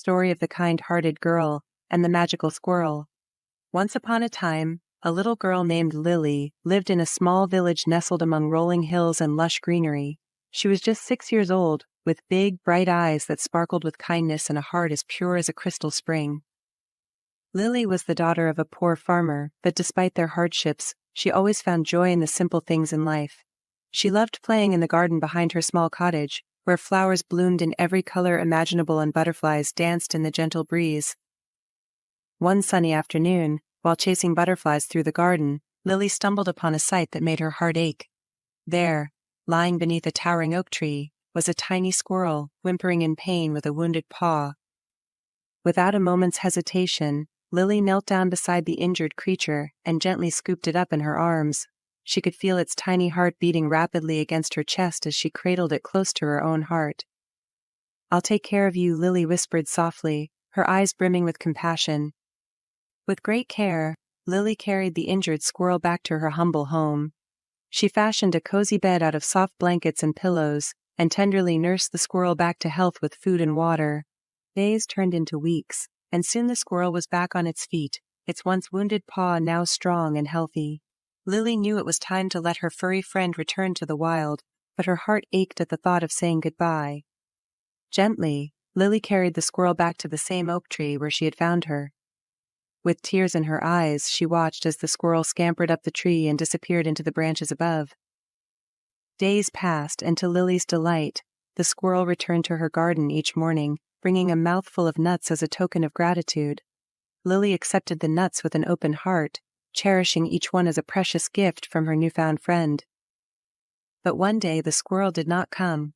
story of the kind-hearted girl and the magical squirrel. Once upon a time, a little girl named Lily lived in a small village nestled among rolling hills and lush greenery. She was just 6 years old, with big, bright eyes that sparkled with kindness and a heart as pure as a crystal spring. Lily was the daughter of a poor farmer, but despite their hardships, she always found joy in the simple things in life. She loved playing in the garden behind her small cottage, where flowers bloomed in every color imaginable and butterflies danced in the gentle breeze. One sunny afternoon, while chasing butterflies through the garden, Lily stumbled upon a sight that made her heart ache. There, lying beneath a towering oak tree, was a tiny squirrel, whimpering in pain with a wounded paw. Without a moment's hesitation, Lily knelt down beside the injured creature and gently scooped it up in her arms. She could feel its tiny heart beating rapidly against her chest as she cradled it close to her own heart. "I'll take care of you," Lily whispered softly, her eyes brimming with compassion. With great care, Lily carried the injured squirrel back to her humble home. She fashioned a cozy bed out of soft blankets and pillows, and tenderly nursed the squirrel back to health with food and water. Days turned into weeks, and soon the squirrel was back on its feet, its once wounded paw now strong and healthy. Lily knew it was time to let her furry friend return to the wild, but her heart ached at the thought of saying goodbye. Gently, Lily carried the squirrel back to the same oak tree where she had found her. With tears in her eyes, she watched as the squirrel scampered up the tree and disappeared into the branches above. Days passed, and to Lily's delight, the squirrel returned to her garden each morning, bringing a mouthful of nuts as a token of gratitude. Lily accepted the nuts with an open heart, cherishing each one as a precious gift from her newfound friend. But one day the squirrel did not come.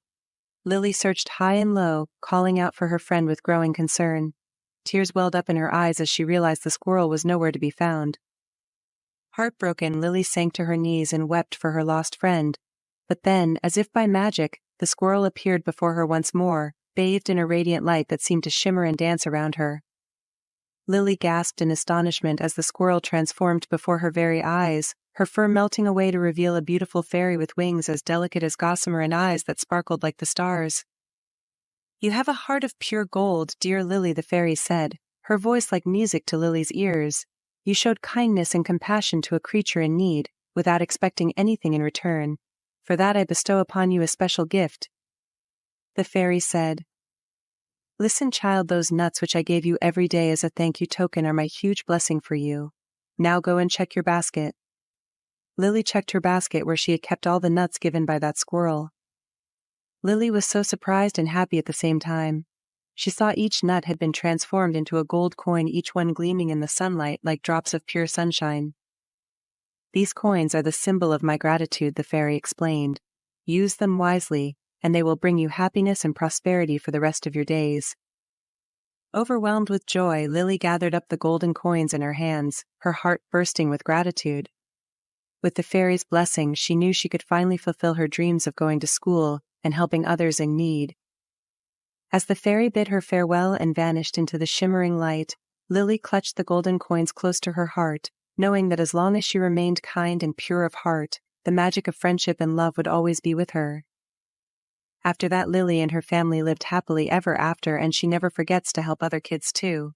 Lily searched high and low, calling out for her friend with growing concern. Tears welled up in her eyes as she realized the squirrel was nowhere to be found. Heartbroken, Lily sank to her knees and wept for her lost friend. But then, as if by magic, the squirrel appeared before her once more, bathed in a radiant light that seemed to shimmer and dance around her. Lily gasped in astonishment as the squirrel transformed before her very eyes, her fur melting away to reveal a beautiful fairy with wings as delicate as gossamer and eyes that sparkled like the stars. "You have a heart of pure gold, dear Lily," the fairy said, her voice like music to Lily's ears. "You showed kindness and compassion to a creature in need, without expecting anything in return. For that I bestow upon you a special gift." The fairy said, "Listen, child, those nuts which I gave you every day as a thank you token are my huge blessing for you. Now go and check your basket." Lily checked her basket where she had kept all the nuts given by that squirrel. Lily was so surprised and happy at the same time. She saw each nut had been transformed into a gold coin, each one gleaming in the sunlight like drops of pure sunshine. "These coins are the symbol of my gratitude," the fairy explained. "Use them wisely, and they will bring you happiness and prosperity for the rest of your days." Overwhelmed with joy, Lily gathered up the golden coins in her hands, her heart bursting with gratitude. With the fairy's blessing, she knew she could finally fulfill her dreams of going to school and helping others in need. As the fairy bid her farewell and vanished into the shimmering light, Lily clutched the golden coins close to her heart, knowing that as long as she remained kind and pure of heart, the magic of friendship and love would always be with her. After that, Lily and her family lived happily ever after, and she never forgets to help other kids too.